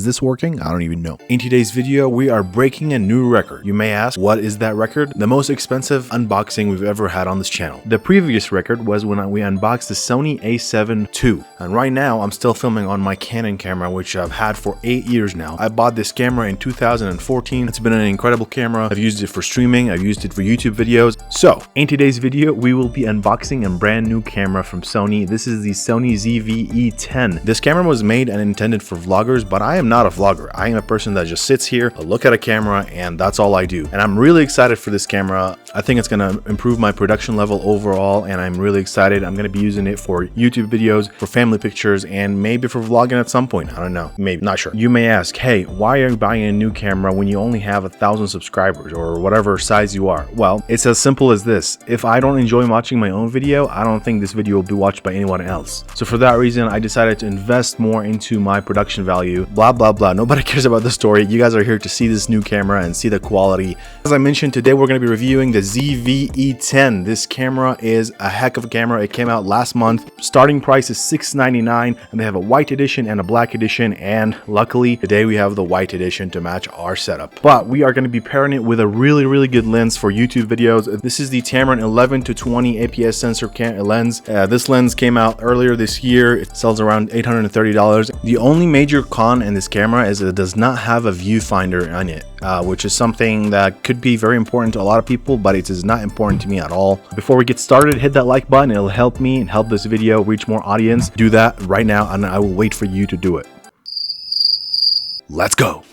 Is this working? I don't even know. In today's video, we are breaking a new record. You may ask, what is that record? The most expensive unboxing we've ever had on this channel. The previous record was when we unboxed the Sony a7 II. And right now, I'm still filming on my Canon camera, which I've had for 8 years now. I bought this camera in 2014. It's been an incredible camera. I've used it for streaming. I've used it for YouTube videos. So, in today's video, we will be unboxing a brand new camera from Sony. This is the Sony ZV-E10. This camera was made and intended for vloggers, but I am not a vlogger. I am a person that just sits here, I look at a camera, and that's all I do. And I'm really excited for this camera. I think it's going to improve my production level overall, and I'm really excited. I'm going to be using it for YouTube videos, for family pictures, and maybe for vlogging at some point. I don't know. Maybe. Not sure. You may ask, hey, why are you buying a new camera when you only have 1,000 subscribers or whatever size you are? Well, it's as simple as this. If I don't enjoy watching my own video, I don't think this video will be watched by anyone else. So for that reason, I decided to invest more into my production value. Blah, blah, blah. Nobody cares about the story. You guys are here to see this new camera and see the quality. As I mentioned, today we're going to be reviewing the ZV-E10. This camera is a heck of a camera. It came out last month. Starting price is $699, and they have a white edition and a black edition, and luckily today we have the white edition to match our setup. But we are going to be pairing it with a really good lens for YouTube videos. This is the Tamron 11 to 20 APS sensor lens. This lens came out earlier this year. It sells around $830. The only major con in this camera is it does not have a viewfinder on it, which is something that could be very important to a lot of people, but it is not important to me at all. Before we get started, hit that like button. It'll help me and help this video reach more audience. Do that right now, and I will wait for you to do it. Let's go.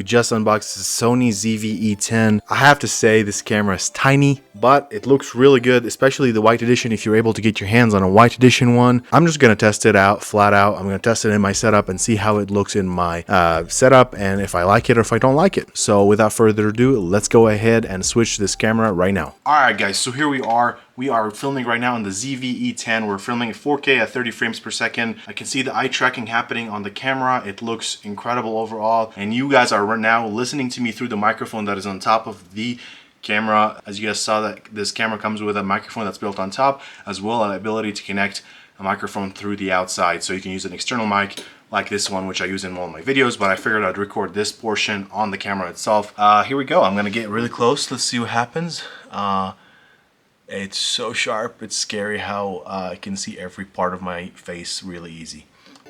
Just unboxed the Sony ZV-E10. I have to say this camera is tiny, but it looks really good, especially the white edition. If you're able to get your hands on a white edition one, I'm just going to test it out flat out. I'm going to test it in my setup and see how it looks in my setup, and if I like it or if I don't like it. So without further ado, let's go ahead and switch this camera right now. All right guys, so here we are. We are filming right now on the ZV-E10. We're filming at 4K at 30 frames per second. I can see the eye tracking happening on the camera. It looks incredible overall. And you guys are right now listening to me through the microphone that is on top of the camera. As you guys saw, that this camera comes with a microphone that's built on top, as well as the ability to connect a microphone through the outside. So you can use an external mic like this one, which I use in all of my videos, but I figured I'd record this portion on the camera itself. Here we go. I'm gonna get really close. Let's see what happens. It's so sharp, it's scary how I can see every part of my face really easy.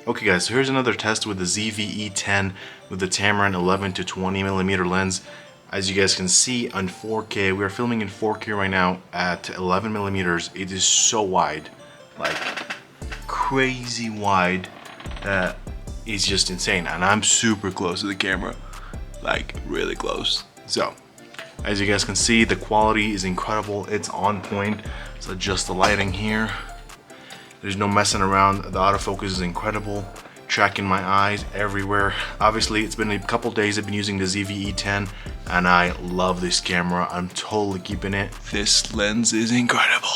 Okay guys, so here's another test with the ZV-E10 with the Tamron 11 to 20 millimeter lens. As you guys can see on 4K, we are filming in 4K right now at 11 millimeters. It is so wide, like crazy wide, that is just insane. And I'm super close to the camera, like really close. So, as you guys can see, the quality is incredible. It's on point. Let's adjust the lighting here. There's no messing around. The autofocus is incredible. Tracking my eyes everywhere. Obviously, it's been a couple days I've been using the ZV-E10, and I love this camera. I'm totally keeping it. This lens is incredible.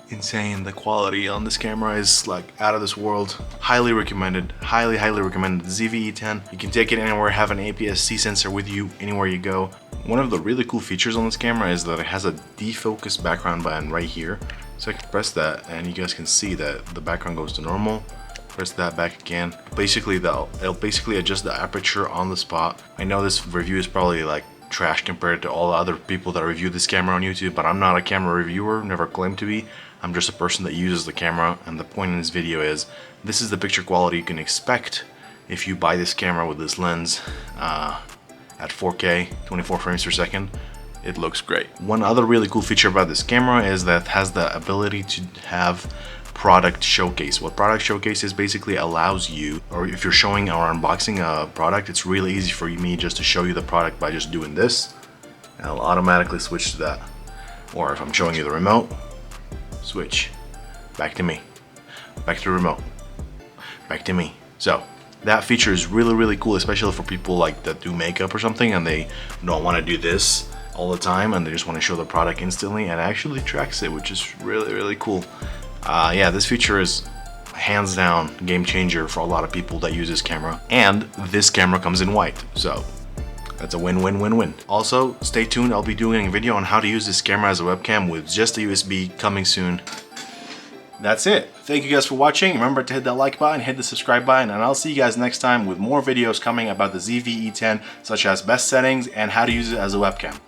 Insane. The quality on this camera is like out of this world. Highly recommended. Highly recommended. The ZV-E10. You can take it anywhere, have an APS-C sensor with you anywhere you go. One of the really cool features on this camera is that it has a defocus background button right here. So I can press that and you guys can see that the background goes to normal. Press that back again. Basically, it'll basically adjust the aperture on the spot. I know this review is probably like trash compared to all the other people that review this camera on YouTube, but I'm not a camera reviewer, never claimed to be. I'm just a person that uses the camera, and the point in this video is this is the picture quality you can expect if you buy this camera with this lens at 4K, 24 frames per second. It looks great. One other really cool feature about this camera is that it has the ability to have product showcase. What product showcase is basically allows you, or if you're showing or unboxing a product, it's really easy for me just to show you the product by just doing this, and I'll automatically switch to that. Or if I'm showing you the remote, switch back to me, back to the remote, back to me. So that feature is really cool, especially for people like that do makeup or something and they don't want to do this all the time and they just want to show the product instantly, and actually tracks it, which is really cool. Yeah, this feature is hands down game changer for a lot of people that use this camera, and this camera comes in white, so that's a win-win-win-win. Also, stay tuned, I'll be doing a video on how to use this camera as a webcam with just a USB coming soon. That's it. Thank you guys for watching. Remember to hit that like button, hit the subscribe button, and I'll see you guys next time with more videos coming about the ZV-E10, such as best settings and how to use it as a webcam.